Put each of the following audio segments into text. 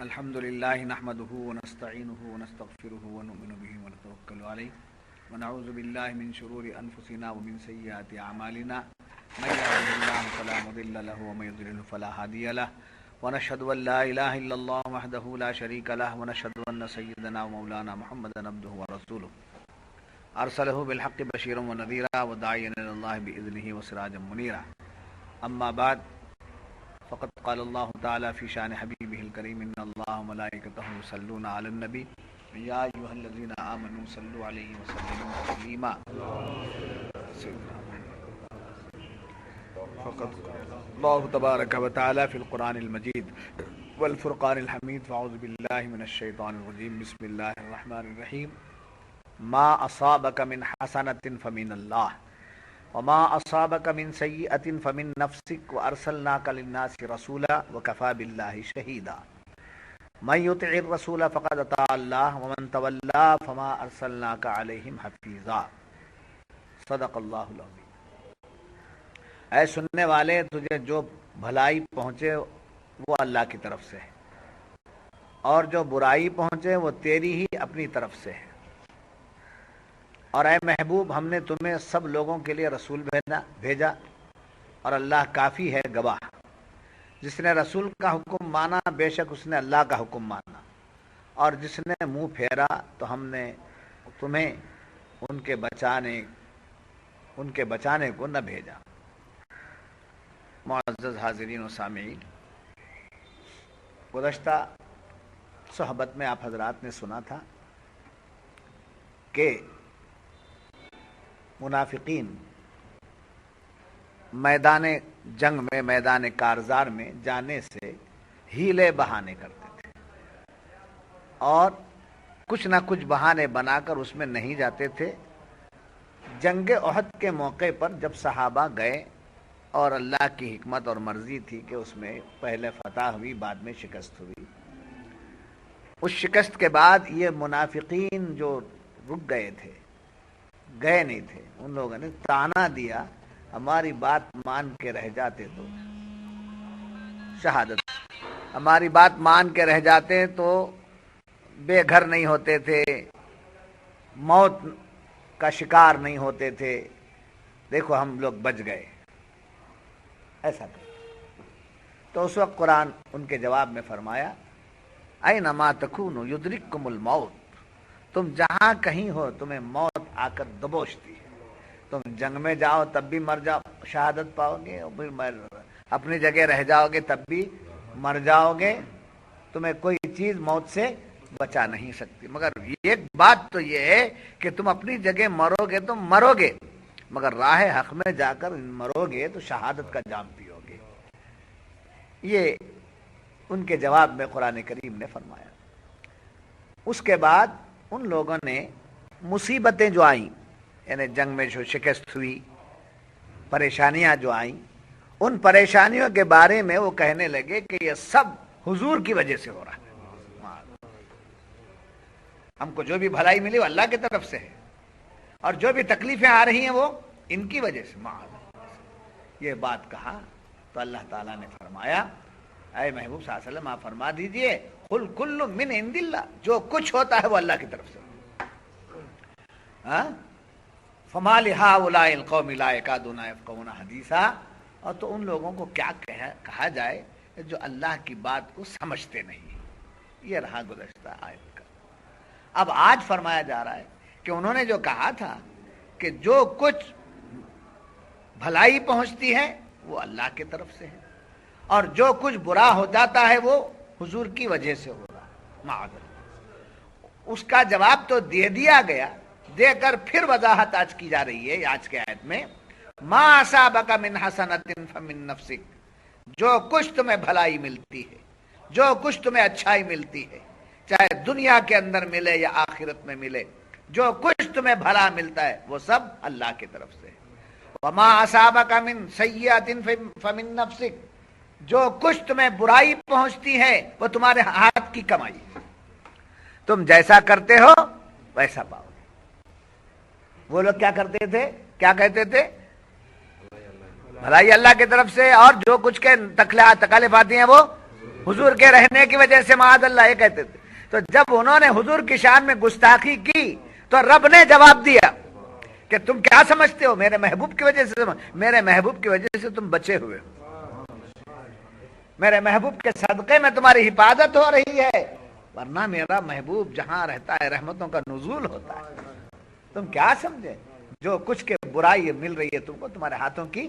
الحمد لله نحمده ونستعينه ونستغفره ونؤمن به ونتوكل عليه ونعوذ بالله من شرور أنفسنا ومن سيئات أعمالنا من يهده الله فلا مضل له ومن يضلل فلا هادي له ونشهد أن لا إله إلا الله وحده لا شريك له ونشهد أن سيدنا ومولانا محمدا عبده ورسوله أرسله بالحق بشيرا ونذيرا وداعيا إلى الله بإذنه وسراجا منيرا أما بعد فقد قال الله تعالى في شأن حبيبه الكريم إن الله وملائكته يصلون على النبي يا أيها الذين آمنوا صلوا عليه وسلموا تسليما فقد الله تبارك وتعالى في القرآن المجيد والفرقان الحميد فأعوذ بالله من الشيطان الرجيم بسم الله الرحمن الرحيم ما أصابك من حسنة فمن الله وما أصابك من سيئة فمن نفسك وأرسلناك للناس رسولا وكفى بالله شهيدا من يطع الرسول فقد أطاع الله ومن تولى فما أرسلناك عليهم حفيظا صدق اللہ العظیم۔ اے سننے والے، تجھے جو بھلائی پہنچے وہ اللہ کی طرف سے ہے اور جو برائی پہنچے وہ تیری ہی اپنی طرف سے ہے، اور اے محبوب ہم نے تمہیں سب لوگوں کے لیے رسول بھیجا اور اللہ کافی ہے گواہ۔ جس نے رسول کا حکم مانا بے شک اس نے اللہ کا حکم مانا، اور جس نے منہ پھیرا تو ہم نے تمہیں ان کے بچانے کو نہ بھیجا۔ معزز حاضرین و سامعین، گزشتہ صحبت میں آپ حضرات نے سنا تھا کہ منافقین میدان جنگ میں، میدان کارزار میں جانے سے ہیلے بہانے کرتے تھے اور کچھ نہ کچھ بہانے بنا کر اس میں نہیں جاتے تھے۔ جنگ احد کے موقع پر جب صحابہ گئے اور اللہ کی حکمت اور مرضی تھی کہ اس میں پہلے فتح ہوئی بعد میں شکست ہوئی، اس شکست کے بعد یہ منافقین جو رک گئے تھے، گئے نہیں تھے، ان لوگوں نے تانا دیا ہماری بات مان کے رہ جاتے تو شہادت، ہماری بات مان کے رہ جاتے تو بے گھر نہیں ہوتے تھے، موت کا شکار نہیں ہوتے تھے، دیکھو ہم لوگ بچ گئے، ایسا کہ تو اس وقت قرآن ان کے جواب میں فرمایا اینما تکونوا یدرککم الموت، تم جہاں کہیں ہو تمہیں موت آ کر دبوچتی ہے، تم جنگ میں جاؤ تب بھی مر جاؤ شہادت پاؤ گے، اور پھر اپنی جگہ رہ جاؤ گے تب بھی مر جاؤ گے، تمہیں کوئی چیز موت سے بچا نہیں سکتی، مگر ایک بات تو یہ ہے کہ تم اپنی جگہ مرو گے تو مرو گے، مگر راہ حق میں جا کر مرو گے تو شہادت کا جام پیو گے۔ یہ ان کے جواب میں قرآن کریم نے فرمایا۔ اس کے بعد ان لوگوں نے مصیبتیں جو آئیں، یعنی جنگ میں جو شکست ہوئی، پریشانیاں جو آئیں، ان پریشانیوں کے بارے میں وہ کہنے لگے کہ یہ سب حضور کی وجہ سے ہو رہا ہے، ہم کو جو بھی بھلائی ملی وہ اللہ کی طرف سے ہے، اور جو بھی تکلیفیں آ رہی ہیں وہ ان کی وجہ سے۔ یہ بات کہا تو اللہ تعالیٰ نے فرمایا اے محبوب صلی اللہ علیہ وسلم آپ فرما دیجئے قل کل من عند اللہ، جو کچھ ہوتا ہے وہ اللہ کی طرف سے۔ فما لہؤلاء القوم لا یکادون یفقهون حدیثا، اور تو ان لوگوں کو کیا کہا جائے جو اللہ کی بات کو سمجھتے نہیں۔ یہ رہا گزشتہ آیت کا۔ اب آج فرمایا جا رہا ہے کہ انہوں نے جو کہا تھا کہ جو کچھ بھلائی پہنچتی ہے وہ اللہ کی طرف سے ہے، اور جو کچھ برا ہو جاتا ہے وہ حضور کی وجہ سے ہو رہا، معذرت۔ اس کا جواب تو دے دیا گیا، دے کر پھر وضاحت آج کی جا رہی ہے آج کے آیت میں ما اصابک من حسنۃ فمن نفسک، جو کچھ تمہیں بھلائی ملتی ہے، جو کچھ تمہیں اچھائی ملتی ہے، چاہے دنیا کے اندر ملے یا آخرت میں ملے، جو کچھ تمہیں بھلا ملتا ہے وہ سب اللہ کی طرف سے ہے۔ وما اصابک من سیئۃ فمن نفسک، جو کچھ تمہیں برائی پہنچتی ہے وہ تمہارے ہاتھ کی کمائی ہے، تم جیسا کرتے ہو ویسا پاؤ۔ وہ لوگ کیا کرتے تھے، کیا کہتے تھے؟ بھلائی اللہ کی طرف سے، اور جو کچھ کے تکالیف آتی ہیں وہ حضور کے رہنے کی وجہ سے، معاذ اللہ، یہ کہتے تھے. تو جب انہوں نے حضور کی شان میں گستاخی کی تو رب نے جواب دیا کہ تم کیا سمجھتے ہو، میرے محبوب کی وجہ سے، میرے محبوب کی وجہ سے تم بچے ہوئے ہو، میرے محبوب کے صدقے میں تمہاری حفاظت ہو رہی ہے، ورنہ میرا محبوب جہاں رہتا ہے رحمتوں کا نزول ہوتا ہے. تم کیا سمجھے، جو کچھ کے برائی مل رہی ہے تم کو، تمہارے ہاتھوں کی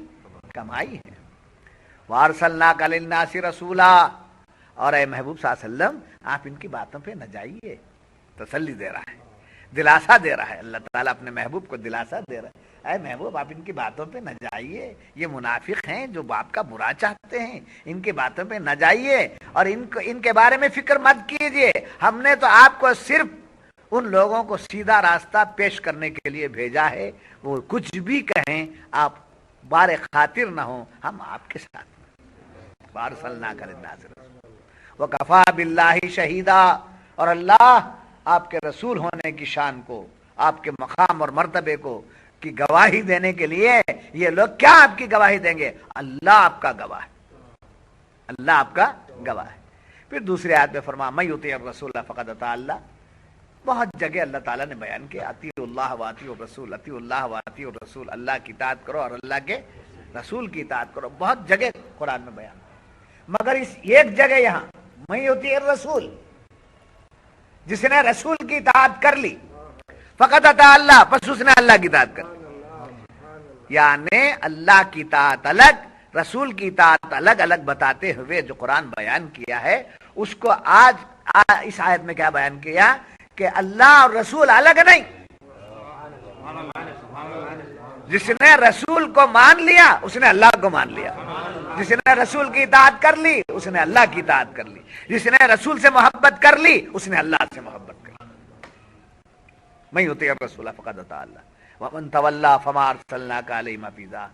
کمائی ہے. وارسلناک للناس رسولا، اور اے محبوب صلی اللہ علیہ وسلم آپ ان کی باتوں پہ نہ جائیے. تسلی دے رہا ہے، دلاسا دے رہا ہے. اللہ تعالیٰ اپنے محبوب کو دلاسا دے رہا ہے، اے محبوب آپ ان کی باتوں پہ نہ جائیے، یہ منافق ہیں جو باپ کا برا چاہتے ہیں، ان کی باتوں پہ نہ جائیے اور ان کے بارے میں فکر مت کیجیے. ہم نے تو آپ کو صرف ان لوگوں کو سیدھا راستہ پیش کرنے کے لیے بھیجا ہے، وہ کچھ بھی کہیں آپ بار خاطر نہ ہوں، ہم آپ کے ساتھ. وارسلناک للناس رسولا وکفی باللہ شہیدا، اور اللہ آپ کے رسول ہونے کی شان کو، آپ کے مقام اور مرتبے کو کی گواہی دینے کے لیے یہ لوگ کیا آپ کی گواہی دیں گے؟ اللہ آپ کا گواہ ہے، اللہ آپ کا گواہ ہے. پھر دوسری آیت میں فرمایا من یطیع الرسول فقد اطاع اللہ. بہت جگہ اللہ تعالیٰ نے بیان کیا اطیعوا اللہ واطیعوا الرسول، اطیعوا اللہ واطیعوا الرسول، اللہ کی اطاعت کرو اور اللہ کے رسول کی اطاعت کرو. بہت جگہ قرآن میں بیان، مگر اس ایک جگہ یہاں من یطیع الرسول، جس نے رسول کی اطاعت کر لی، فقط اطاع اللہ، پس اس نے اللہ کی اطاعت کر لی. یعنی اللہ کی اطاعت الگ، رسول کی اطاعت الگ الگ بتاتے ہوئے جو قرآن بیان کیا ہے، اس کو آج اس آیت میں کیا بیان کیا کہ اللہ اور رسول الگ نہیں. جس نے رسول کو مان لیا اس نے اللہ کو مان لیا، جس نے رسول کی اطاعت کر لی اس نے اللہ کی اطاعت کر لی، جس نے رسول سے محبت کر لی اس نے اللہ سے محبت کر لی. من یطیع الرسول فقد اطاع اللہ ومن تولی فما ارسلناک علیہم حفیظا.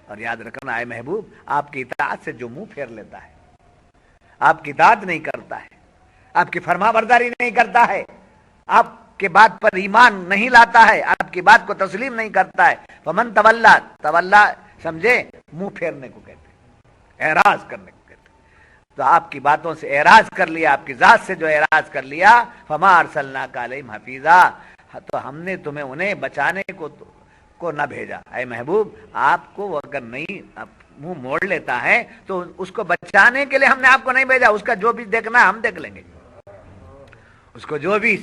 اور یاد رکھنا اے محبوب، آپ کی اطاعت سے جو منہ پھیر لیتا ہے، آپ کی اطاعت نہیں کرتا ہے، آپ کی فرما برداری نہیں کرتا ہے، آپ کے بات پر ایمان نہیں لاتا ہے، آپ کی بات کو تسلیم نہیں کرتا ہے، فمن تولی، تولی سمجھے منہ پھیرنے کو کہتے ہیں، اعراض کرنے کو کہتے ہیں. تو آپ کی باتوں سے اعراض کر لیا، آپ کی ذات سے جو اعراض کر لیا، فما ارسلناک علیہم حفیظا، تو ہم نے تمہیں انہیں بچانے کو نہ بھیجا. اے محبوب آپ کو اگر نہیں منہ موڑ لیتا ہے تو اس کو بچانے کے لیے ہم نے آپ کو نہیں بھیجا. اس کا جو بھی دیکھنا ہے ہم دیکھ لیں گے، اس کو جو بھی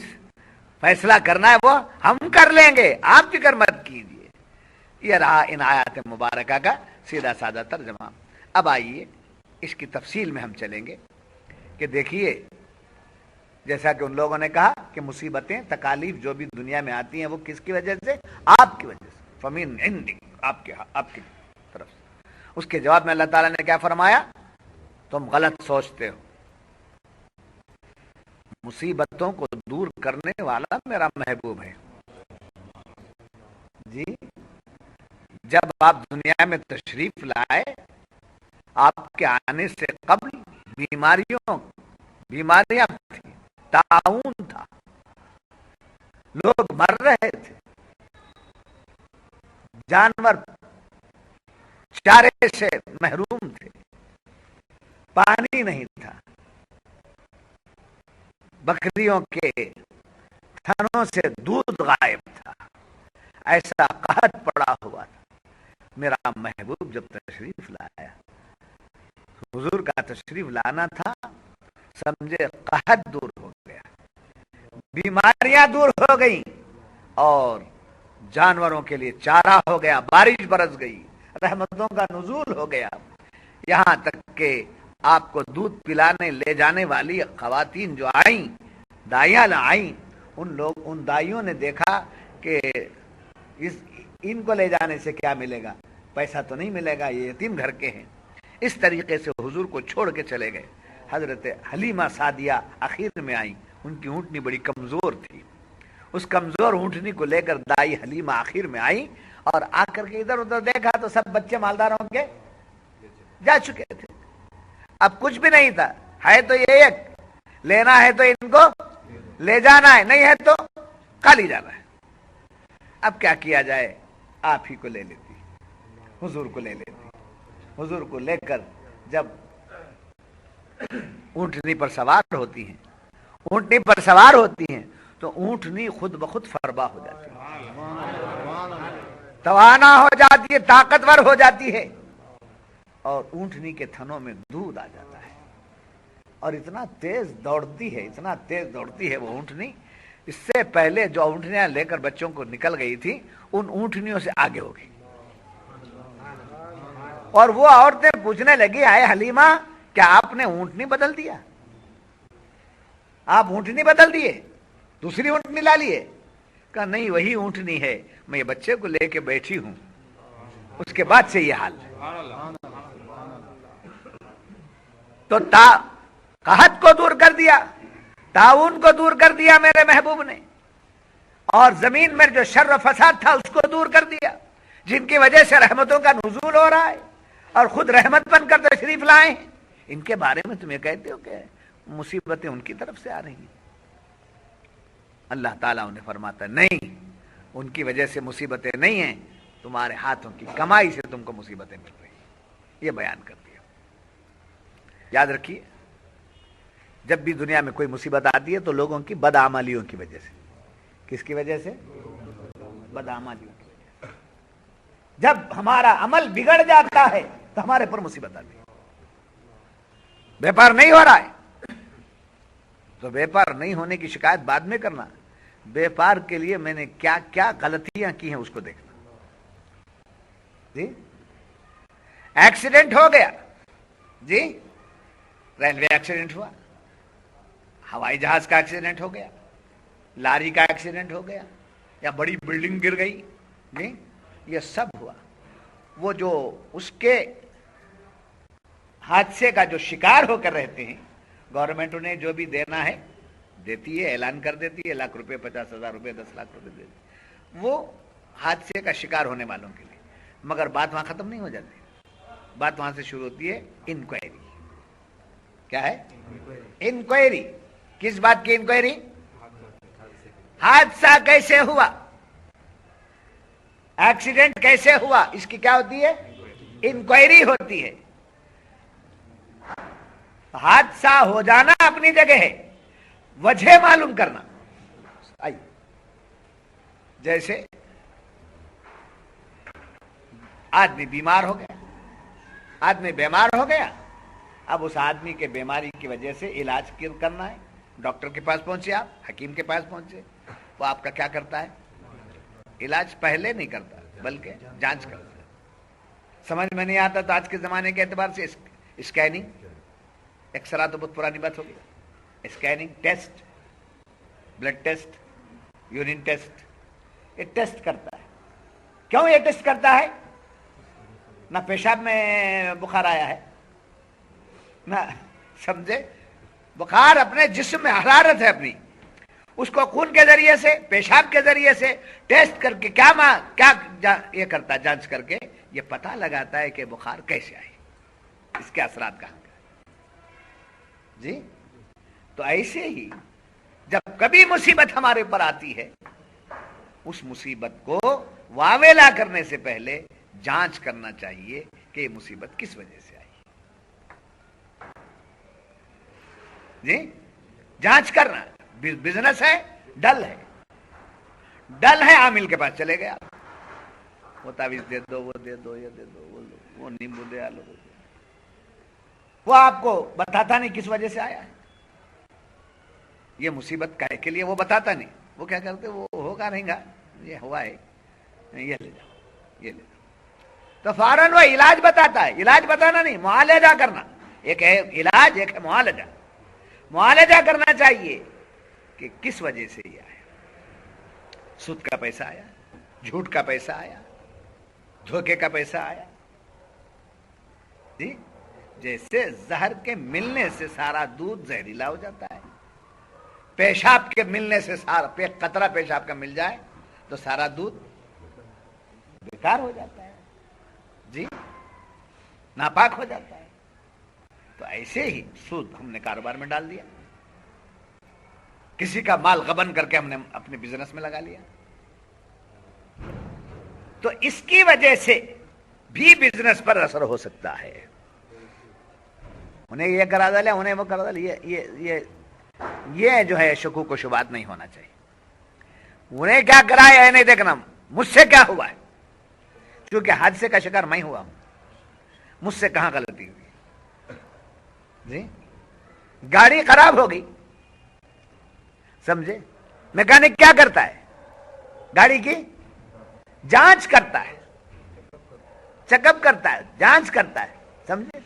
فیصلہ کرنا ہے وہ ہم کر لیں گے، آپ فکر مت کیجیے. یہ رہا ان آیات مبارکہ کا سیدھا سادہ ترجمہ. اب آئیے اس کی تفصیل میں ہم چلیں گے کہ دیکھیے، جیسا کہ ان لوگوں نے کہا کہ مصیبتیں تکالیف جو بھی دنیا میں آتی ہیں وہ کس کی وجہ سے؟ آپ کی وجہ سے، فمن عندک، آپ کی طرف سے. اس کے جواب میں اللہ تعالیٰ نے کیا فرمایا؟ تم غلط سوچتے ہو، مصیبتوں کو دور کرنے والا میرا محبوب ہے. جی جب آپ دنیا میں تشریف لائے، آپ کے آنے سے قبل بیماریاں تھیں، تعاون تھا، لوگ مر رہے تھے، جانور چارے سے محروم تھے، پانی نہیں تھا، بکریوں کے تھنوں سے دودھ غائب تھا، ایسا قحط پڑا ہوا تھا. میرا محبوب جب تشریف لایا، حضور کا تشریف لانا تھا، سمجھے قحط دور ہو گیا، بیماریاں دور ہو گئی، اور جانوروں کے لیے چارہ ہو گیا، بارش برس گئی، رحمتوں کا نزول ہو گیا. یہاں تک کہ آپ کو دودھ پلانے لے جانے والی خواتین جو آئیں، دائیاں آئیں، ان دائیوں نے دیکھا کہ ان کو لے جانے سے کیا ملے گا، پیسہ تو نہیں ملے گا، یہ یتیم گھر کے ہیں. اس طریقے سے حضور کو چھوڑ کے چلے گئے. حضرت حلیمہ سعدیہ آخر میں آئیں، ان کی اونٹنی بڑی کمزور تھی. اس کمزور اونٹنی کو لے کر دائی حلیمہ آخر میں آئیں، اور آ کر کے ادھر ادھر دیکھا تو سب بچے مالداروں کے جا چکے تھے. اب کچھ بھی نہیں تھا، ہے تو یہ ایک، لینا ہے تو ان کو لے جانا ہے، نہیں ہے تو خالی جانا ہے. اب کیا کیا جائے؟ آپ ہی کو لے لیتی، حضور کو لے لیتی. حضور کو لے کر جب اونٹنی پر سوار ہوتی ہیں، اونٹنی پر سوار ہوتی ہیں تو اونٹنی خود بخود فربا ہو جاتی ہے، توانا ہو جاتی ہے، طاقتور ہو جاتی ہے، اور اونٹنی کے تھنوں میں دودھ آ جاتا ہے، اور اتنا تیز دوڑتی ہے، اتنا تیز دوڑتی ہے وہ اونٹنی، اس سے پہلے جو اونٹنیاں لے کر بچوں کو نکل گئی تھی ان اونٹنیوں سے آگے ہو گئی، اور وہ عورتیں پوچھنے لگی آئے حلیمہ کیا آپ نے اونٹنی بدل دیا؟ آپ اونٹنی بدل دیے، دوسری اونٹنی لا لیے؟ کہا نہیں وہی اونٹنی ہے، میں یہ بچے کو لے کے بیٹھی ہوں، اس کے بعد سے یہ حال ہے۔ تو قحط کو دور کر دیا، طاعون کو دور کر دیا میرے محبوب نے، اور زمین میں جو شر و فساد تھا اس کو دور کر دیا، جن کی وجہ سے رحمتوں کا نزول ہو رہا ہے اور خود رحمت بن کر تشریف لائے ہیں، ان کے بارے میں تم یہ کہتے ہو کہ مصیبتیں ان کی طرف سے آ رہی ہیں؟ اللہ تعالیٰ انہیں فرماتا ہے نہیں، ان کی وجہ سے مصیبتیں نہیں ہیں، تمہارے ہاتھوں کی کمائی سے تم کو مصیبتیں مل رہی ہیں، یہ بیان کر دیا۔ یاد رکھیے جب بھی دنیا میں کوئی مصیبت آتی ہے تو لوگوں کی بدعملیوں کی وجہ سے، کس کی وجہ سے؟ بدعملیوں کی وجہ سے۔ جب ہمارا عمل بگڑ جاتا ہے تو ہمارے پر مصیبت آتی ہے۔ بیپار نہیں ہو رہا ہے تو بیپار نہیں ہونے کی شکایت بعد میں کرنا، بیپار کے لیے میں نے کیا کیا غلطیاں کی ہیں اس کو دیکھنا۔ جی ایکسیڈنٹ ہو گیا، جی ریلوے ایکسیڈنٹ ہوا، ہوائی جہاز کا ایکسیڈنٹ ہو گیا، لاری کا ایکسیڈنٹ ہو گیا، یا بڑی بلڈنگ گر گئی، جی یہ سب ہوا۔ وہ جو اس کے حادثے کا جو شکار ہو کر رہتے ہیں، گورنمنٹ انہیں جو بھی دینا ہے دیتی ہے، اعلان کر دیتی ہے، لاکھ روپے، 50,000 روپے، 10 لاکھ روپے دیتی ہے وہ حادثے کا شکار ہونے والوں کے لیے۔ مگر بات وہاں ختم نہیں ہو جاتی، بات وہاں سے شروع ہوتی ہے انکوائری۔ کیا ہے؟ انکوائری۔ کس بات کی انکوائری؟ حادثہ کیسے ہوا، ایکسیڈنٹ کیسے ہوا، اس کی کیا ہوتی ہے؟ انکوائری ہوتی ہے۔ حادثہ ہو جانا اپنی جگہ ہے، وجہ معلوم کرنا۔ آئیے جیسے آدمی بیمار ہو گیا، آدمی بیمار ہو گیا، اب اس آدمی کے بیماری کی وجہ سے علاج کرنا ہے، ڈاکٹر کے پاس پہنچے، آپ حکیم کے پاس پہنچے، وہ آپ کا کیا کرتا ہے؟ علاج پہلے نہیں کرتا بلکہ جانچ کرتا ہے۔ سمجھ میں نہیں آتا تو آج کے زمانے کے اعتبار سے اسکیننگ، ایکسرا تو بہت پرانی بات ہوگی، scanning, test, blood test, urine test, یہ ٹیسٹ کرتا ہے۔ کیوں یہ ٹیسٹ کرتا ہے؟ نہ پیشاب میں بخار آیا ہے، نہ سمجھے، بخار اپنے جسم میں حرارت ہے اپنی، اس کو خون کے ذریعے سے، پیشاب کے ذریعے سے ٹیسٹ کر کے کیا یہ کرتا ہے، جانچ کر کے یہ پتہ لگاتا ہے کہ بخار کیسے آئی، اس کے اثرات کہاں گئے۔ جی تو ایسے ہی جب کبھی مصیبت ہمارے اوپر آتی ہے، اس مصیبت کو واویلا کرنے سے پہلے جانچ کرنا چاہیے کہ یہ مصیبت کس وجہ سے آئی۔ جی جانچ کرنا، بزنس ہے، ڈل ہے، ڈل ہے، عامل کے پاس چلے گیا، وہ تعویذ دے دو، وہ دے دو، یہ دے دو، وہ نیمبو دے، آلو دے، وہ آپ کو بتاتا نہیں کس وجہ سے آیا ہے۔ یہ مصیبت کہے کے لیے وہ بتاتا نہیں، وہ کیا کرتے، وہ ہوگا نہیں گا، یہ ہوا ہے، یہ لے جاؤ، یہ لے جاؤ، تو فوراً وہ علاج بتاتا ہے۔ علاج بتانا نہیں، معالجہ کرنا، ایک ہے علاج، ایک ہے معالجہ۔ معالجہ کرنا چاہیے کہ کس وجہ سے یہ آیا، سود کا پیسہ آیا، جھوٹ کا پیسہ آیا، دھوکے کا پیسہ آیا، جی جیسے زہر کے ملنے سے سارا دودھ زہریلا ہو جاتا ہے، پیشاب کے ملنے سے سارا قطرہ پیشاب کا مل جائے تو سارا دودھ بیکار ہو جاتا ہے، جی ناپاک ہو جاتا ہے۔ تو ایسے ہی سود ہم نے کاروبار میں ڈال دیا، کسی کا مال غبن کر کے ہم نے اپنے بزنس میں لگا لیا، تو اس کی وجہ سے بھی بزنس پر اثر ہو سکتا ہے. انہیں یہ کرا ڈالے, انہیں وہ کرا ڈالے, یہ جو ہے شکوک و شبہات نہیں ہونا چاہیے. انہیں کیا کرا ہے نہیں دیکھنا, مجھ سے کیا ہوا ہے, کیونکہ حادثے کا شکار میں ہوا ہوں, مجھ سے کہاں غلطی ہوئی. جی گاڑی خراب ہو گئی, سمجھے, میکینک کیا کرتا ہے, گاڑی کی جانچ کرتا ہے, چیک اپ کرتا ہے, جانچ کرتا ہے, سمجھے.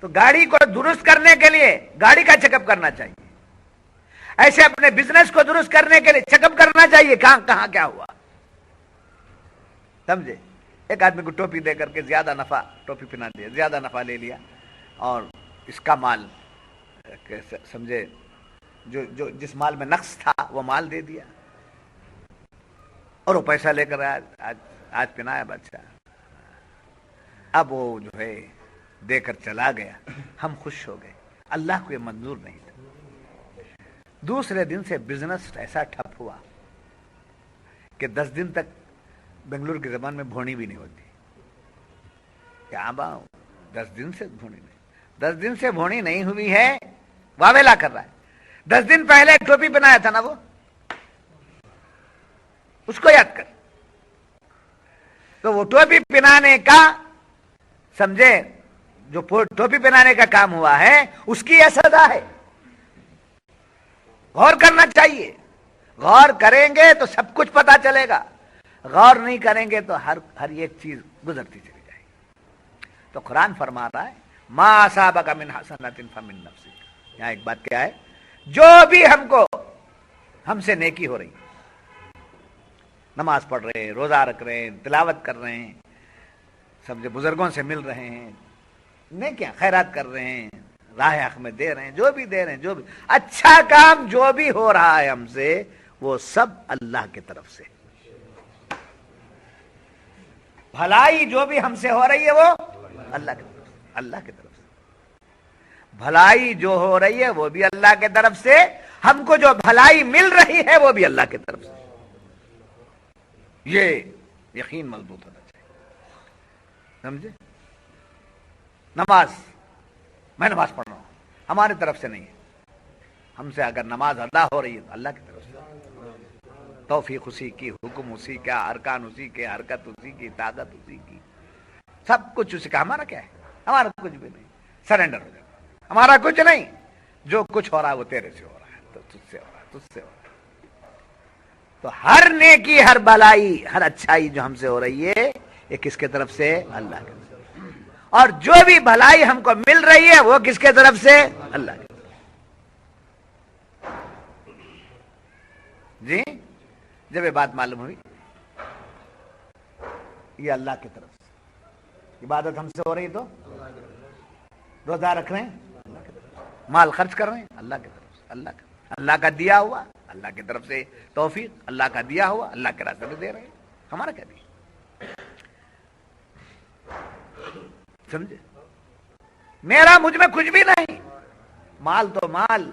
تو گاڑی کو درست کرنے کے لیے گاڑی کا چیک اپ کرنا چاہیے. ایسے اپنے بزنس کو درست کرنے کے لیے چیک اپ کرنا چاہیے کہاں کہاں کیا ہوا, سمجھے. ایک آدمی کو ٹوپی دے کر کے زیادہ نفع, ٹوپی پہنا دیا, زیادہ نفع لے لیا, اور اس کا مال سمجھے جو جس مال میں نقص تھا وہ مال دے دیا, اور وہ پیسہ لے کر آج پہنایا بادشاہ. اب وہ جو ہے دے کر چلا گیا, ہم خوش ہو گئے, اللہ کو یہ منظور نہیں تھا. دوسرے دن سے بزنس ایسا ٹھپ ہوا کہ 10 دن تک بنگلور کی زبان میں بھونی بھی نہیں ہوتی. کیا باؤ 10 دن سے بھونی نہیں, 10 دن سے بھونی نہیں ہوئی ہے, واویلا کر رہا ہے. 10 دن پہلے ٹوپی پہنایا تھا نا, وہ اس کو یاد کر. تو وہ ٹوپی پہنانے کا, سمجھے, جو ٹوپی پہنانے کا کام ہوا ہے اس کی یہ سزا ہے. غور کرنا چاہیے, غور کریں گے تو سب کچھ پتا چلے گا, غور نہیں کریں گے تو ہر ایک چیز گزرتی چلی جائے گی. تو قرآن فرما رہا ہے ما اصابک من حسنۃ فمن نفسک. یہاں ایک بات کیا ہے, جو بھی ہم سے نیکی ہو رہی, نماز پڑھ رہے ہیں, روزہ رکھ رہے ہیں, تلاوت کر رہے ہیں, سمجھے, بزرگوں سے مل رہے ہیں, نیکیاں خیرات کر رہے ہیں, راہ حق میں دے رہے ہیں, جو بھی دے رہے ہیں, جو بھی اچھا کام جو بھی ہو رہا ہے ہم سے, وہ سب اللہ کی طرف سے. بھلائی جو بھی ہم سے ہو رہی ہے وہ اللہ کی طرف سے, اللہ کی طرف سے. بھلائی جو ہو رہی ہے وہ بھی اللہ کی طرف سے, ہم کو جو بھلائی مل رہی ہے وہ بھی اللہ کی طرف سے. یہ یقین مضبوط ہونا چاہیے, سمجھے. نماز, میں نماز پڑھ رہا ہوں, ہماری طرف سے نہیں ہے. ہم سے اگر نماز ادا ہو رہی ہے تو اللہ کی طرف سے. توفیق اسی کی, حکم اسی کا, ارکان اسی کے, حرکت اسی کی, طاقت اسی کی, سب کچھ اسی کا. ہمارا کیا ہے, ہمارا کچھ بھی نہیں. سرنڈر ہو جائے, ہمارا کچھ نہیں, جو کچھ ہو رہا ہے وہ تیرے سے ہو رہا ہے, تو تجھ سے ہو رہا ہے, تجھ سے ہو رہا ہے. تو ہر نیکی, ہر بھلائی, ہر اچھائی جو ہم سے ہو رہی ہے یہ کس کے طرف سے, اللہ کے طرف سے. اور جو بھی بھلائی ہم کو مل رہی ہے وہ کس کے طرف سے, اللہ کی طرف. جی جب یہ بات معلوم ہوئی, یہ اللہ کی طرف سے عبادت ہم سے ہو رہی تو, روزہ رکھ رہے ہیں اللہ کی طرف سے, مال خرچ کر رہے ہیں اللہ کی طرف سے, اللہ کا دیا ہوا, اللہ کی طرف سے توفیق, اللہ کا دیا ہوا, اللہ کے راستے میں دے رہے ہیں. ہمارا کیا دیا, سمجھے. میرا مجھ میں کچھ بھی نہیں, مال تو مال,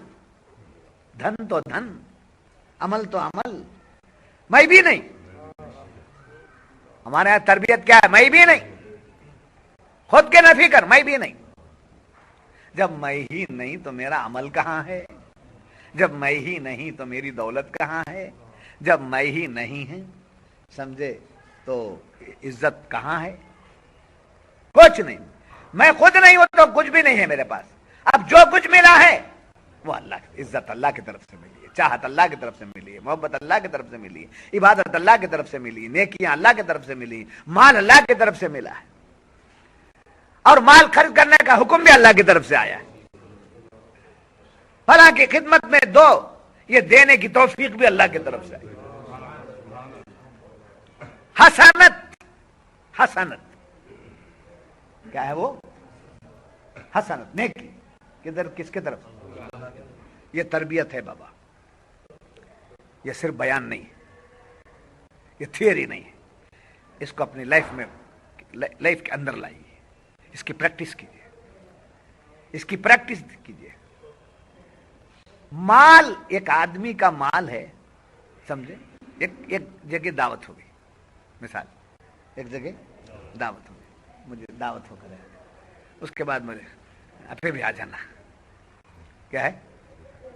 دھن تو دھن, عمل تو عمل, میں بھی نہیں. ہمارے یہاں تربیت کیا ہے, میں بھی نہیں, خود کے نفی کر, میں بھی نہیں. جب میں ہی نہیں تو میرا عمل کہاں ہے, جب میں ہی نہیں تو میری دولت کہاں ہے, جب میں ہی نہیں ہے, سمجھے, تو عزت کہاں ہے, کچھ نہیں. میں خود نہیں ہوں تو کچھ بھی نہیں ہے میرے پاس. اب جو کچھ ملا ہے وہ اللہ, عزت اللہ کی طرف سے ملی ہے, چاہت اللہ کی طرف سے ملی ہے, محبت اللہ کی طرف سے ملی ہے, عبادت اللہ کی طرف سے ملی, نیکیاں اللہ کی طرف سے ملی, مال اللہ کی طرف سے ملا ہے, اور مال خرچ کرنے کا حکم بھی اللہ کی طرف سے آیا ہے. فلاں کی خدمت میں دو, یہ دینے کی توفیق بھی اللہ کی طرف سے آئی. حسنت, حسنت کیا ہے وہ, حسنت نیکی, کدھر, کس کی طرف. یہ تربیت ہے بابا, یہ صرف بیان نہیں ہے, یہ تھیوری نہیں ہے. اس کو اپنی لائف کے اندر لائیے, اس کی پریکٹس کیجیے, اس کی پریکٹس کیجیے. مال ایک آدمی کا مال ہے, سمجھے. ایک جگہ دعوت ہو گئی, مثال ایک جگہ دعوت ہو گئی, مجھے دعوت ہو کر ہے، اس کے بعد مجھے پھر بھی آ جانا. کیا ہے؟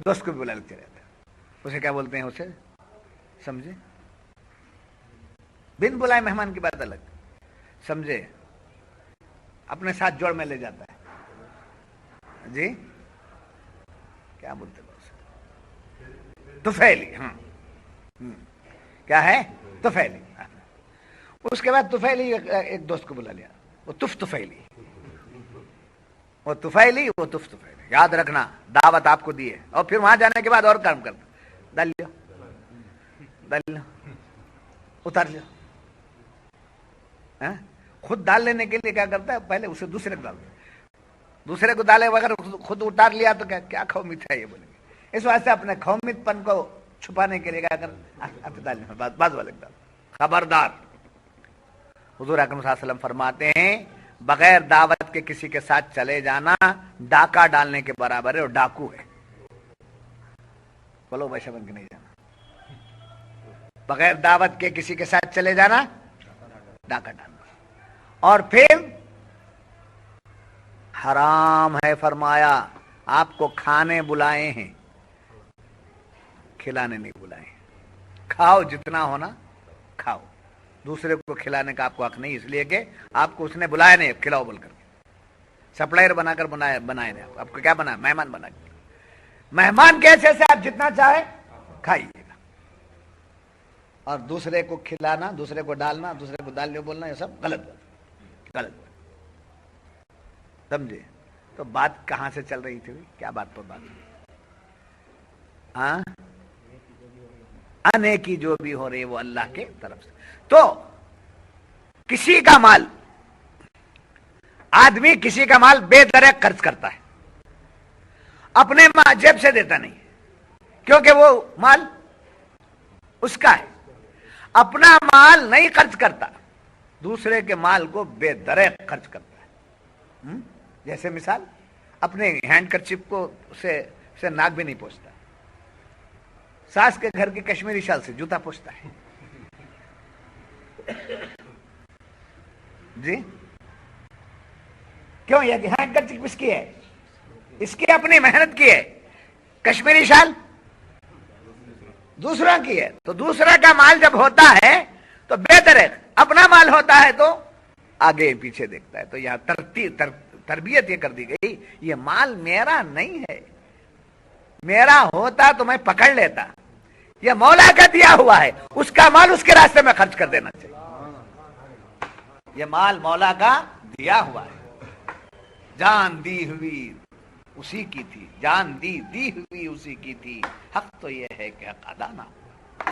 دوست کو بھی بلا لیتے رہتا. اسے کیا بولتے ہیں؟ اسے سمجھے؟ بن بلائے مہمان کی بات الگ، سمجھے؟ اپنے ساتھ جوڑ میں لے جاتا ہے. جی کیا بولتے ہیں اسے؟ طفیلی. ہاں کیا ہے؟ طفیلی. اس کے بعد طفیلی ایک دوست کو بلا لیا، وہ طفیلی، وہ طفیلی، وہ طفیلی. یاد رکھنا دعوت آپ کو دی ہے، اور پھر وہاں جانے کے بعد اور کام کرتا. ڈال لو، ڈال لو، اتار لو. خود ڈال لینے کے لیے کیا کرتا ہے؟ پہلے اسے دوسرے کو ڈالتا ہے. دوسرے کو ڈالے اگر خود اتار لیا تو کیا قومیت ہے یہ بولیں گے. اس واسطے اپنے قومیت پن کو چھپانے کے لیے کیا کر ڈالنے بعض والے ڈال. خبردار. حضور اکرم صلی اللہ علیہ وسلم فرماتے ہیں بغیر دعوت کے کسی کے ساتھ چلے جانا ڈاکہ ڈالنے کے برابر ہے، اور ڈاکو ہے. بولو بھائی بن کے نہیں جانا. بغیر دعوت کے کسی کے ساتھ چلے جانا ڈاکہ ڈالنا. اور پھر حرام ہے، فرمایا آپ کو کھانے بلائے ہیں، کھلانے نہیں بلائے. کھاؤ جتنا ہونا کھاؤ، دوسرے کو کھلانے کا آپ کو حق نہیں، اس لیے کہ آپ کو اس نے بلایا نہیں کھلاؤ بول کر کے. سپلائر بنا کر بنائے نہیں، آپ کو کیا بنا؟ مہمان بنا کے. مہمان کیسے سے آپ جتنا چاہے کھائیے گا، اور دوسرے کو کھلانا، دوسرے کو ڈالنا، دوسرے کو ڈالنے بولنا، یہ سب غلط غلط. سمجھے؟ تو بات کہاں سے چل رہی تھی؟ کیا بات پر بات؟ ہاں انیکی جو بھی ہو رہی ہے وہ اللہ کے طرف سے. تو کسی کا مال، آدمی کسی کا مال بے درک خرچ کرتا ہے، اپنے جیب سے دیتا نہیں، کیونکہ وہ مال اس کا ہے. اپنا مال نہیں خرچ کرتا، دوسرے کے مال کو بے درک خرچ کرتا ہے. جیسے مثال اپنے ہینڈ کرچپ کو سے ناک بھی نہیں پوچھتا، ساس کے گھر کی کشمیری شال سے جوتا پوچھتا ہے. جی کیوں؟ یہ ہینڈ کرچپ اس کی ہے، اس کی اپنی محنت کی ہے، کشمیری شال دوسرا کی ہے. تو دوسرا کا مال جب ہوتا ہے تو بہتر ہے، اپنا مال ہوتا ہے تو آگے پیچھے دیکھتا ہے. تو یہاں تربیت یہ کر دی گئی، یہ مال میرا نہیں ہے، میرا ہوتا تو میں پکڑ لیتا، یہ مولا کا دیا ہوا ہے، اس کا مال اس کے راستے میں خرچ کر دینا چاہیے. یہ مال مولا کا دیا ہوا ہے، جان دی ہوئی اسی کی تھی، جان دی ہوئی اسی کی تھی، حق تو یہ ہے کہ حق ادا نہ ہو.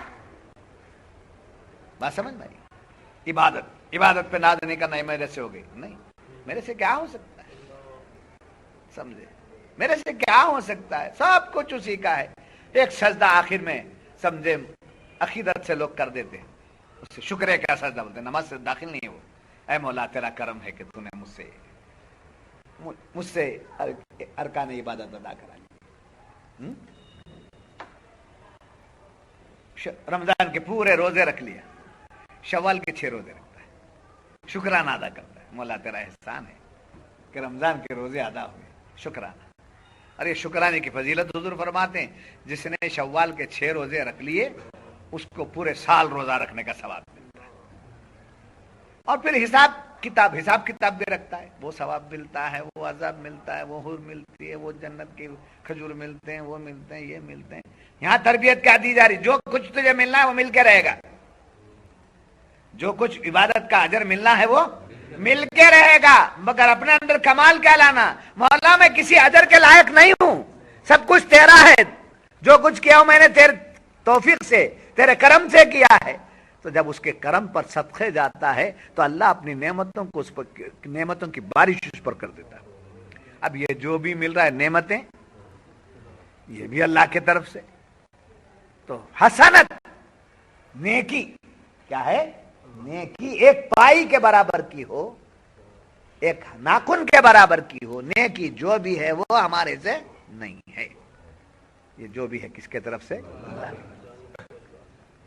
بات سمجھ میں آئی؟ عبادت پہ ناز نہیں کرنا ہے میرے سے ہو گئی نہیں، میرے سے کیا ہو سکتا ہے؟ سمجھے؟ میرے سے کیا ہو سکتا ہے؟ سب کچھ اسی کا ہے. ایک سجدہ آخر میں سمجھے عقیدت سے لوگ کر دیتے ہیں، اس سے شکر کا سجدہ بولتے ہیں، نماز سے داخل نہیں ہے وہ. اے مولا تیرا کرم ہے کہ تو نے مجھ سے ارکان عبادت ادا کرا لی. رمضان کے پورے روزے رکھ لیا، شوال کے 6 روزے رکھتا ہے، شکرانہ ادا کرتا ہے. مولا تیرا احسان ہے کہ رمضان کے روزے ادا ہوئے، شکرانہ. اور یہ شکرانے کی فضیلت حضور فرماتے ہیں جس نے شوال کے 6 روزے رکھ لیے اس کو پورے سال روزہ رکھنے کا ثواب ملتا ہے. اور پھر حساب کتاب بھی رکھتا ہے، وہ ثواب ملتا ہے، وہ عذاب ملتا ہے، وہ حور ملتی ہے، وہ جنت کے کھجور ملتے ہیں، وہ ملتے ہیں، یہ ملتے ہیں. یہاں تربیت کیا دی جا رہی؟ جو کچھ تجھے ملنا ہے وہ مل کے رہے گا، جو کچھ عبادت کا اجر ملنا ہے وہ مل کے رہے گا، مگر اپنے اندر کمال کیا لانا؟ مولا میں کسی اجر کے لائق نہیں ہوں، سب کچھ تیرا ہے، جو کچھ کیا ہوں میں نے تیرے توفیق سے، تیرے کرم سے کیا ہے. تو جب اس کے کرم پر صدقے جاتا ہے تو اللہ اپنی نعمتوں کو اس پر، نعمتوں کی بارش اس پر کر دیتا ہے. اب یہ جو بھی مل رہا ہے نعمتیں، یہ بھی اللہ کی طرف سے. تو حسنت نیکی کیا ہے؟ نیکی ایک پائی کے برابر کی ہو، ایک ناخن کے برابر کی ہو، نیکی جو بھی ہے وہ ہمارے سے نہیں ہے، یہ جو بھی ہے کس کے طرف سے؟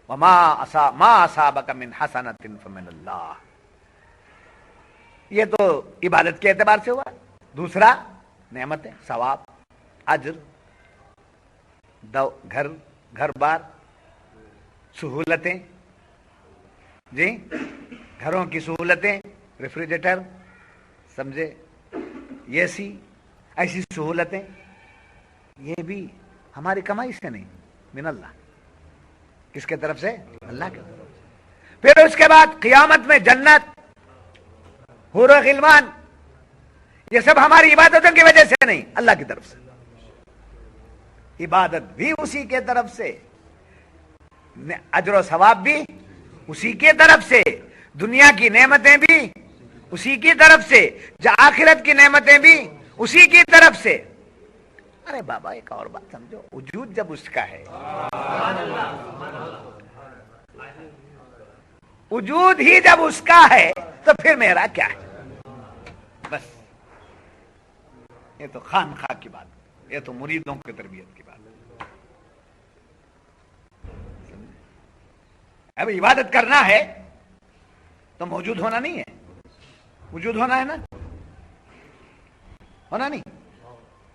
ما اصابک من حسنۃ فمن اللہ. یہ تو عبادت کے اعتبار سے ہوا. دوسرا نعمتیں، ثواب، اجر، گھر بار، سہولتیں، جی گھروں کی سہولتیں، ریفریجریٹر، سمجھے، یہ ایسی سہولتیں، یہ بھی ہماری کمائی سے نہیں، من اللہ. کس کے طرف سے؟ اللہ کے طرف سے. پھر اس کے بعد قیامت میں جنت، حور و غلمان، یہ سب ہماری عبادتوں کی وجہ سے نہیں، اللہ کی طرف سے. عبادت بھی اسی کے طرف سے، اجر و ثواب بھی اسی کے طرف سے، دنیا کی نعمتیں بھی اسی کی طرف سے، آخرت کی نعمتیں بھی اسی کی طرف سے. ارے بابا ایک اور بات سمجھو، وجود جب اس کا ہے، وجود ہی جب اس کا ہے تو پھر میرا کیا ہے؟ بس یہ تو خام خواہ کی بات، یہ تو مریدوں کی تربیت کی بات. اب عبادت کرنا ہے تو موجود ہونا نہیں ہے، وجود ہونا ہے نا، ہونا نہیں.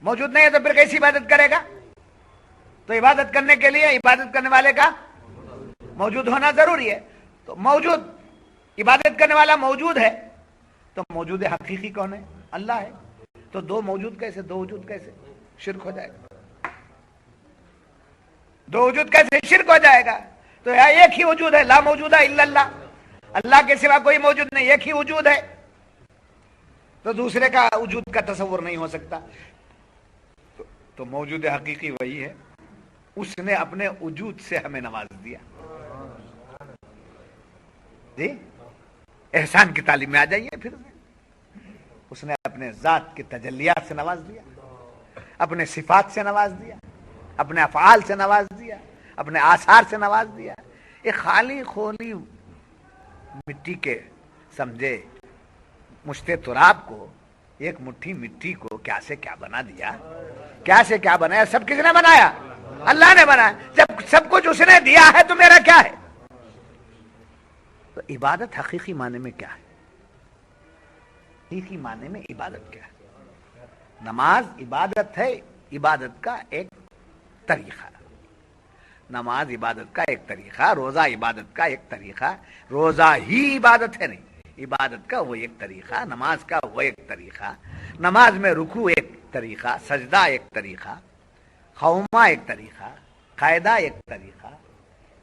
موجود نہیں ہے تو پھر کیسی عبادت کرے گا؟ تو عبادت کرنے کے لیے عبادت کرنے والے کا موجود ہونا ضروری ہے. تو موجود، عبادت کرنے والا موجود ہے تو موجود حقیقی کون ہے؟ اللہ ہے. تو دو موجود کیسے، دو وجود کیسے؟ شرک ہو جائے گا. دو وجود کیسے شرک ہو جائے گا؟ تو ایک ہی وجود ہے، لا موجود ہے الا اللہ، اللہ کے سوا کوئی موجود نہیں، ایک ہی وجود ہے. تو دوسرے کا وجود کا تصور نہیں ہو سکتا. تو موجود حقیقی وہی ہے، اس نے اپنے وجود سے ہمیں نواز دیا. جی احسان کی تعلیم میں آ جائیے. پھر اس نے اپنے ذات کی تجلیات سے نواز دیا، اپنے صفات سے نواز دیا، اپنے افعال سے نواز دیا، اپنے آثار سے نواز دیا. یہ خالی خولی مٹی کے سمجھے مشتے تراب کو، ایک مٹھی مٹی کو کیا سے کیا بنا دیا، کیا سے کیا بنایا. سب کس نے بنایا؟ اللہ نے بنایا. جب سب کچھ اس نے دیا ہے تو میرا کیا ہے؟ تو عبادت حقیقی معنی میں کیا ہے؟ حقیقی معنی میں عبادت کیا ہے؟ نماز عبادت ہے، عبادت کا ایک طریقہ. نماز عبادت کا ایک طریقہ، روزہ عبادت کا ایک طریقہ. روزہ ہی عبادت ہے نہیں، عبادت کا وہ ایک طریقہ، نماز کا وہ ایک طریقہ. نماز میں رکوع ایک طریقہ، سجدہ ایک طریقہ، قومہ ایک طریقہ، قاعدہ ایک طریقہ.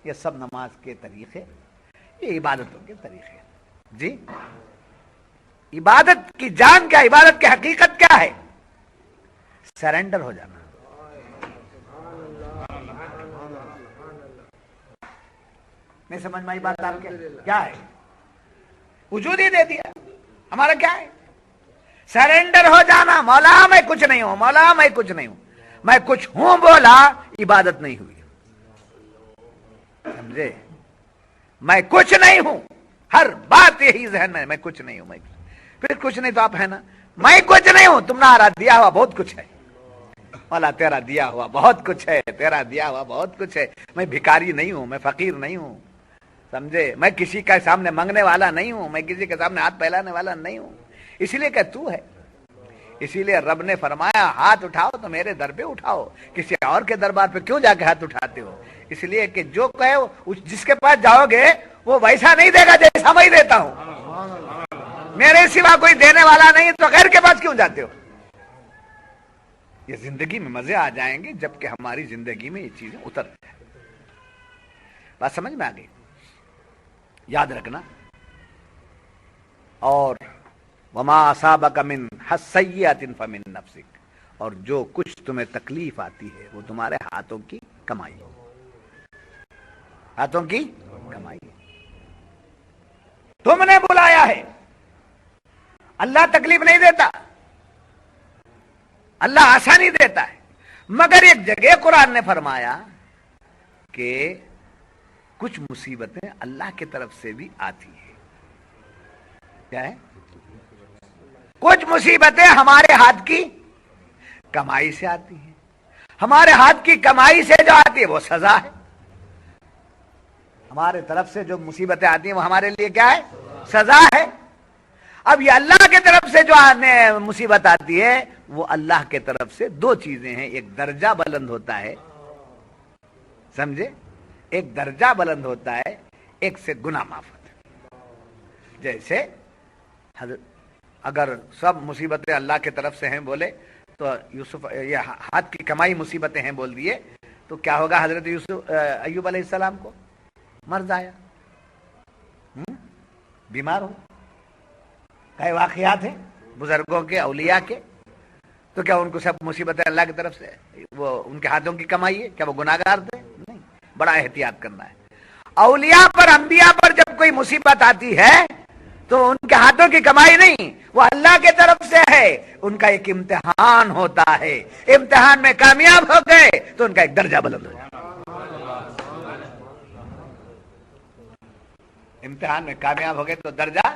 یہ سب نماز کے طریقے، یہ عبادتوں کے طریقے. جی عبادت کی جان کیا، عبادت کی حقیقت کیا ہے؟ سرنڈر ہو جانا. نہیں سمجھ میں آئی بات آپ کے؟ کیا ہے؟ وجود ہی دے دیا. ہمارا کیا ہے؟ سرنڈر ہو جانا. مولا میں کچھ نہیں ہوں، مولا میں کچھ نہیں ہوں. میں کچھ ہوں بولا، عبادت نہیں ہوئی. سمجھے؟ میں کچھ نہیں ہوں، ہر بات یہی ذہن میں کچھ نہیں ہوں. میں پھر کچھ نہیں تو آپ ہے نا. میں کچھ نہیں ہوں، تمہارا دیا ہوا بہت کچھ ہے. مولا تیرا دیا ہوا بہت کچھ ہے، تیرا دیا ہوا بہت کچھ ہے. میں بھکاری نہیں ہوں، میں فقیر نہیں ہوں. سمجھے؟ میں کسی کے سامنے مانگنے والا نہیں ہوں، میں کسی کے سامنے ہاتھ پھیلانے والا نہیں ہوں. اس لیے کہ تو ہے. اسی لیے رب نے فرمایا ہاتھ اٹھاؤ تو میرے در پہ اٹھاؤ، کسی اور کے دربار پہ کیوں جا کے ہاتھ اٹھاتے ہو؟ اس لیے کہ جو کہے جس کے پاس جاؤ گے وہ ویسا نہیں دے گا جیسا میں دیتا ہوں. میرے سوا کوئی دینے والا نہیں تو غیر کے پاس کیوں جاتے ہو؟ یہ زندگی میں مزے آ جائیں گے جبکہ ہماری زندگی میں یہ چیزیں اتر جائیں. بات سمجھ میں آ گئی؟ یاد رکھنا. اور وما اصابک من سیئۃ فمن نفسک، اور جو کچھ تمہیں تکلیف آتی ہے وہ تمہارے ہاتھوں کی کمائی، ہاتھوں کی کمائی. تم نے بلایا ہے. اللہ تکلیف نہیں دیتا، اللہ آسانی دیتا ہے. مگر ایک جگہ قرآن نے فرمایا کہ کچھ مصیبتیں اللہ کی طرف سے بھی آتی ہیں. کیا ہے؟ کچھ مصیبتیں ہمارے ہاتھ کی کمائی سے آتی ہیں. ہمارے ہاتھ کی کمائی سے جو آتی ہے وہ سزا ہے. ہمارے طرف سے جو مصیبتیں آتی ہیں وہ ہمارے لیے کیا ہے؟ سزا ہے. اب یہ اللہ کی طرف سے جو مصیبت آتی ہے وہ اللہ کی طرف سے دو چیزیں ہیں، ایک درجہ بلند ہوتا ہے، سمجھے، ایک درجہ بلند ہوتا ہے، ایک سے گناہ معاف ہوتا ہے۔ جیسے اگر سب مصیبتیں اللہ کی طرف سے ہیں بولے تو یوسف یہ ہاتھ کی کمائی مصیبتیں ہیں بول دیے تو کیا ہوگا؟ حضرت یوسف ایوب علیہ السلام کو مرض آیا، بیمار ہو، کئی واقعات ہیں بزرگوں کے، اولیاء کے، تو کیا ان کو سب مصیبتیں اللہ کی طرف سے وہ ان کے ہاتھوں کی کمائی ہے؟ کیا وہ گناہگار تھے؟ نہیں، بڑا احتیاط کرنا ہے۔ اولیاء پر، انبیاء پر جب کوئی مصیبت آتی ہے تو ان کے ہاتھوں کی کمائی نہیں، وہ اللہ کی طرف سے ہے، ان کا ایک امتحان ہوتا ہے، امتحان میں کامیاب ہو گئے تو ان کا ایک درجہ بلند ہو جائے، امتحان میں کامیاب ہو گئے تو درجہ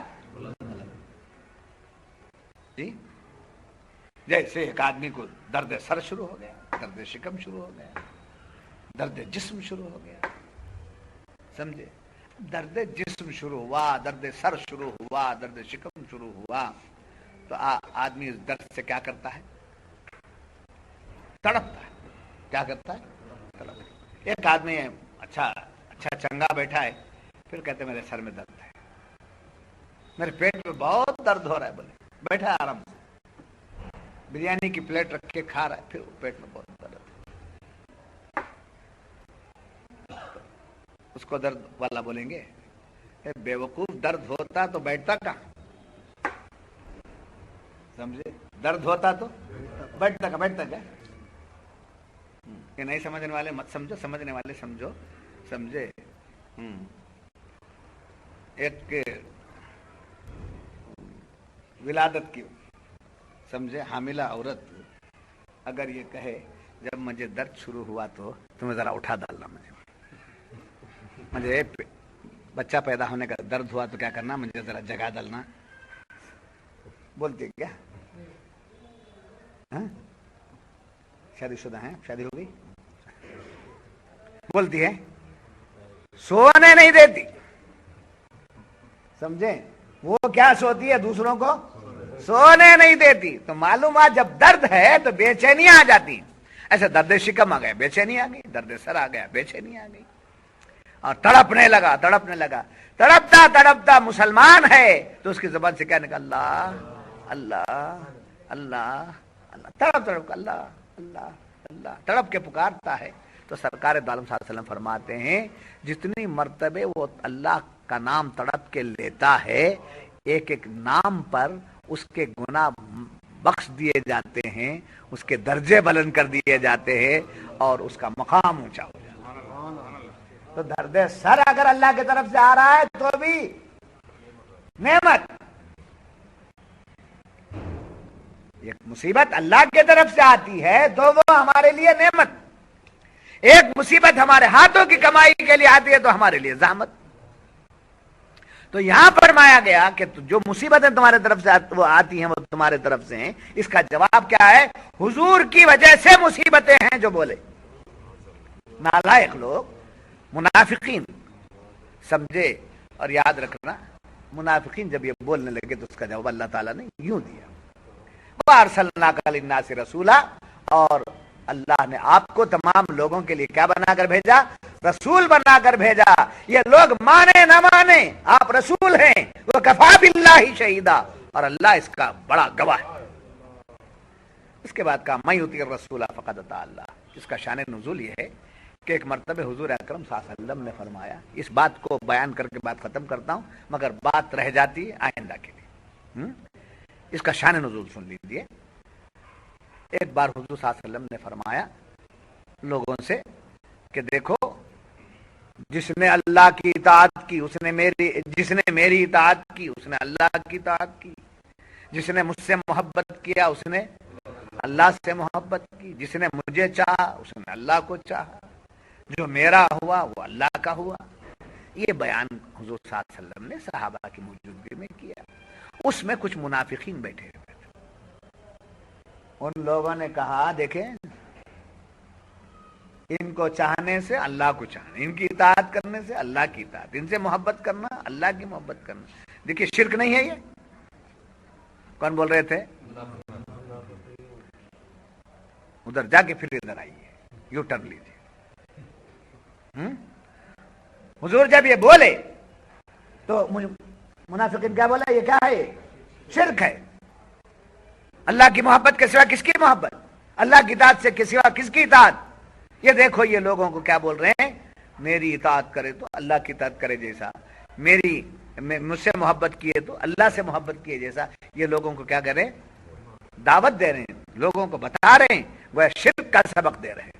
جی۔ جیسے ایک آدمی کو درد سر شروع ہو گیا، درد شکم شروع ہو گیا، درد جسم شروع ہو گیا، سمجھے، درد جسم شروع ہوا، درد سر شروع ہوا، درد شکم شروع ہوا تو آدمی اس درد سے کیا کرتا ہے؟ تڑپتا ہے۔ کیا کرتا ہے؟ تڑپتا ہے۔ ایک آدمی اچھا چنگا بیٹھا ہے، پھر کہتے میرے سر میں درد ہے، میرے پیٹ میں بہت درد ہو رہا ہے، بولے بیٹھا ہے آرام سے، بریانی کی پلیٹ رکھ کے کھا رہا ہے، پھر پیٹ میں بہت درد ہے، اس کو درد والا بولیں گے بے وقوف، درد ہوتا تو بیٹھتا کہاں؟ سمجھے، درد ہوتا تو بیٹھتا کیا؟ کہ نہیں سمجھنے والے مت سمجھو، سمجھنے والے سمجھو، سمجھے۔ ایک ولادت کی، سمجھے، حاملہ عورت اگر یہ کہے جب مجھے درد شروع ہوا تو تمہیں ذرا اٹھا ڈالنا، مجھے بچہ پیدا ہونے کا درد ہوا تو کیا کرنا، مجھے ذرا جگہ ڈالنا، بولتے کیا؟ شادی شدہ ہیں، شادی ہو گئی، بولتی ہے سونے نہیں دیتی، سمجھے، وہ کیا سوتی ہے؟ دوسروں کو سونے نہیں دیتی۔ تو معلومات جب درد ہے تو بے چینیاں آ جاتی، ایسے درد شکم آ گیا، بے چینی آ گئی، درد سر آ گیا، بے چینی آ گئی، اور تڑپنے لگا، تڑپتا مسلمان ہے تو اس کی زبان سے کیا نکلا؟ اللہ اللہ اللہ اللہ، تڑپ اللہ اللہ اللہ تڑپ کے پکارتا ہے۔ تو سرکار دو عالم صلی اللہ علیہ وسلم فرماتے ہیں جتنی مرتبے وہ اللہ کا نام تڑپ کے لیتا ہے، ایک ایک نام پر اس کے گناہ بخش دیے جاتے ہیں، اس کے درجے بلند کر دیے جاتے ہیں اور اس کا مقام اونچا ہو جاتا ہے۔ تو درد سر اگر اللہ کی طرف سے آ رہا ہے تو بھی نعمت، ایک مصیبت اللہ کی طرف سے آتی ہے تو وہ ہمارے لیے نعمت، ایک مصیبت ہمارے ہاتھوں کی کمائی کے لیے آتی ہے تو ہمارے لیے زحمت۔ تو یہاں فرمایا گیا کہ جو مصیبتیں تمہارے طرف سے وہ آتی ہیں وہ تمہارے طرف سے ہیں، اس کا جواب کیا ہے؟ حضور کی وجہ سے مصیبتیں ہیں جو بولے۔ نالائق لوگ، منافقین، سمجھے، اور یاد رکھنا منافقین جب یہ بولنے لگے تو اس کا جواب اللہ تعالیٰ نے یوں دیا، وَأَرْسَلْنَاكَ لِلنَّاسِ رَسُولًا، اور اللہ نے آپ کو تمام لوگوں کے لیے کیا بنا کر بھیجا؟ رسول بنا کر بھیجا۔ یہ لوگ مانے نہ مانے، آپ رسول ہیں، وَكَفَىٰ بِاللَّهِ شَهِيدًا، اور اللہ اس کا بڑا گواہ ہے۔ اس کے بعد کہا مَن یُطِیعِ الرَّسُولَ فَقَدْ اطاع اللَّهَ۔ اس کا شان نزول یہ ہے کہ ایک مرتبہ حضور اکرم صلی اللہ علیہ وسلم نے فرمایا، اس بات کو بیان کر کے بات ختم کرتا ہوں مگر بات رہ جاتی ہے آئندہ کے لیے، اس کا شان نزول سن لیجیے۔ ایک بار حضور صلی اللہ علیہ وسلم نے فرمایا لوگوں سے کہ دیکھو، جس نے اللہ کی اطاعت کی اس نے جس نے میری اطاعت کی اس نے اللہ کی اطاعت کی، جس نے مجھ سے محبت کیا اس نے اللہ سے محبت کی، جس نے مجھے چاہا اس نے اللہ کو چاہا، جو میرا ہوا وہ اللہ کا ہوا۔ یہ بیان حضور صلی اللہ علیہ وسلم نے صحابہ کی موجودگی میں کیا۔ اس میں کچھ منافقین بیٹھے ہوئے تھے، ان لوگوں نے کہا دیکھیں ان کو چاہنے سے اللہ کو چاہنا، ان کی اطاعت کرنے سے اللہ کی اطاعت، ان سے محبت کرنا اللہ کی محبت کرنا۔ دیکھیے شرک نہیں ہے یہ، کون بول رہے تھے؟ ادھر جا کے پھر ادھر آئیے، یو ٹرن لیجیے۔ حضور جب یہ بولے تو منافقین کیا بولا؟ یہ کیا ہے؟ شرک ہے۔ اللہ کی محبت کے سوا کس کی محبت؟ اللہ کی اطاعت سے کس سوا کس کی اطاعت؟ یہ دیکھو یہ لوگوں کو کیا بول رہے ہیں، میری اطاعت کرے تو اللہ کی اطاعت کرے جیسا، مجھ سے محبت کیے تو اللہ سے محبت کیے جیسا۔ یہ لوگوں کو کیا کریں؟ دعوت دے رہے ہیں، لوگوں کو بتا رہے ہیں، وہ شرک کا سبق دے رہے ہیں۔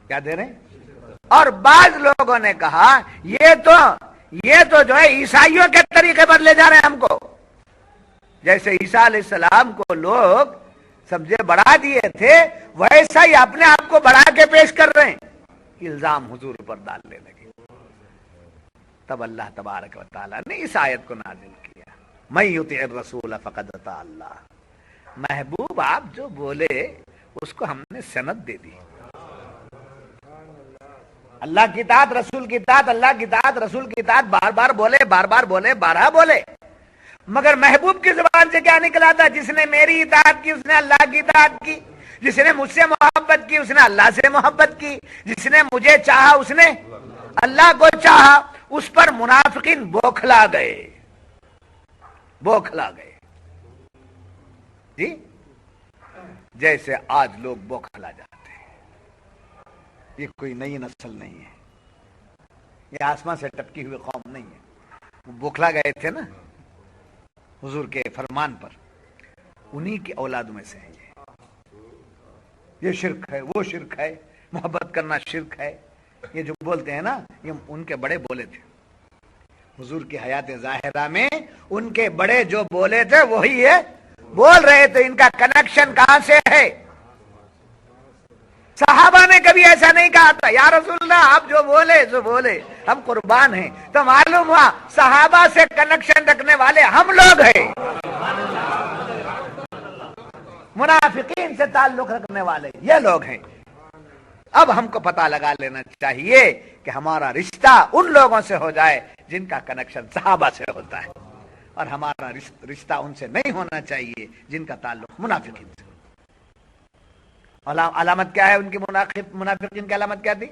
کیا دے رہے ہیں؟ اور بعض لوگوں نے کہا یہ تو جو ہے عیسائیوں کے طریقے پر لے جا رہے ہیں ہم کو، جیسے عیسیٰ علیہ السلام کو لوگ سمجھے بڑھا دیے تھے، ویسا ہی اپنے آپ کو بڑھا کے پیش کر رہے ہیں، الزام حضور پر ڈالنے لگے۔ تب اللہ تبارک و تعالیٰ نے اس آیت کو نازل کیا، من یطع الرسول فقد اطاع اللہ۔ محبوب آپ جو بولے اس کو ہم نے سند دے دی، اللہ کی اطاعت، رسول کی اطاعت، اللہ کی اطاعت، رسول کی اطاعت، بار بار بولے، بار بار بولے، بارہ بولے، مگر محبوب کی زبان سے کیا نکلا تھا؟ جس نے میری اطاعت کی اس نے اللہ کی اطاعت کی، جس نے مجھ سے محبت کی اس نے اللہ سے محبت کی، جس نے مجھے چاہا اس نے اللہ کو چاہا۔ اس پر منافقین بوکھلا گئے، بوکھلا گئے جی، جیسے آج لوگ بوکھلا جاتے ہیں۔ یہ کوئی نئی نسل نہیں ہے، یہ آسمان سے ٹپکی ہوئی قوم نہیں ہے، وہ بوکھلا گئے تھے نا حضور کے فرمان پر، انہی کی اولاد میں سے ہے یہ شرک ہے، وہ شرک ہے، محبت کرنا شرک ہے۔ یہ جو بولتے ہیں نا، یہ ان کے بڑے بولے تھے حضور کی حیات ظاہرہ میں، ان کے بڑے جو بولے تھے وہی یہ بول رہے تھے۔ ان کا کنیکشن کہاں سے ہے؟ صحابہ نے کبھی ایسا نہیں کہا تھا یا رسول اللہ آپ جو بولے سو بولے، ہم قربان ہیں۔ تو معلوم ہوا صحابہ سے کنیکشن رکھنے والے ہم لوگ ہیں، منافقین سے تعلق رکھنے والے یہ لوگ ہیں۔ اب ہم کو پتہ لگا لینا چاہیے کہ ہمارا رشتہ ان لوگوں سے ہو جائے جن کا کنیکشن صحابہ سے ہوتا ہے، اور ہمارا رشتہ ان سے نہیں ہونا چاہیے جن کا تعلق منافقین سے۔ علامت کیا ہے ان کی؟ منافقین کی علامت کیا تھی؟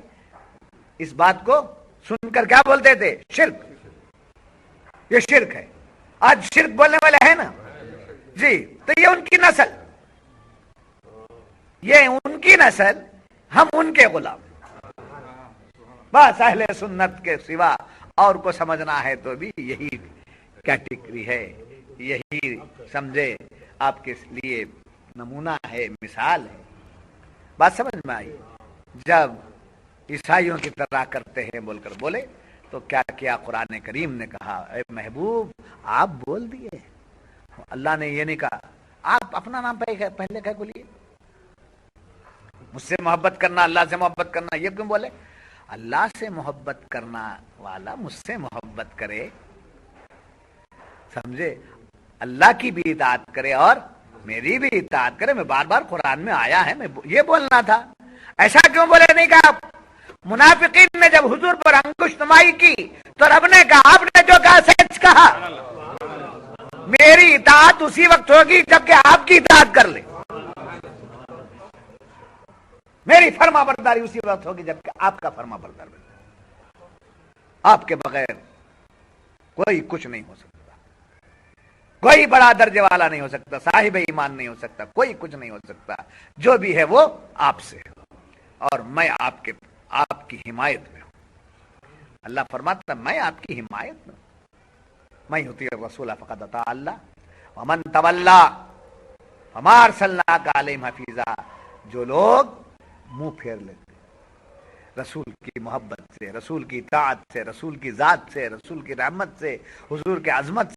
اس بات کو سن کر کیا بولتے تھے؟ شرک، یہ شرک ہے۔ آج شرک بولنے والے ہیں نا جی، تو یہ ان کی نسل، یہ ان کی نسل، ہم ان کے غلام، بس اہل سنت کے سوا اور کو سمجھنا ہے تو بھی یہی کیٹیگری ہے، یہی سمجھے آپ کے لیے نمونہ ہے، مثال ہے۔ بات سمجھ میں آئی؟ جب عیسائیوں کی طرح کرتے ہیں بول کر بولے تو کیا کیا قرآن کریم نے کہا، اے محبوب آپ بول دیے، اللہ نے یہ نہیں کہا آپ اپنا نام پہلے کہہ بولیے، مجھ سے محبت کرنا، اللہ سے محبت کرنا، یہ کیوں بولے؟ اللہ سے محبت کرنا والا مجھ سے محبت کرے، سمجھے، اللہ کی بھی اطاعت کرے اور میری بھی اطاعت کرے۔ میں بار بار قرآن میں آیا ہے، میں یہ بولنا تھا، ایسا کیوں بولے نہیں کہا؟ منافقین نے جب حضور پر انگشت نمائی کی تو رب نے کہا آپ نے جو کہا سچ کہا، میری اطاعت اسی وقت ہوگی جبکہ آپ کی اطاعت کر لے، میری فرما برداری اسی وقت ہوگی جبکہ آپ کا فرما بردار بنے۔ آپ کے بغیر کوئی کچھ نہیں ہو سکتا، کوئی بڑا درجے والا نہیں ہو سکتا، صاحب ایمان نہیں ہو سکتا، کوئی کچھ نہیں ہو سکتا، جو بھی ہے وہ آپ سے، اور میں آپ کی حمایت میں ہوں۔ اللہ فرماتا میں آپ کی حمایت میں ہوں، میں یطیع الرسول فقد اطاع اللہ ومن تولی فما ارسلناک علیہم حفیظا۔ جو لوگ منہ پھیر لیتے رسول کی محبت سے، رسول کی اطاعت سے، رسول کی ذات سے، رسول کی رحمت سے، حضور کے عظمت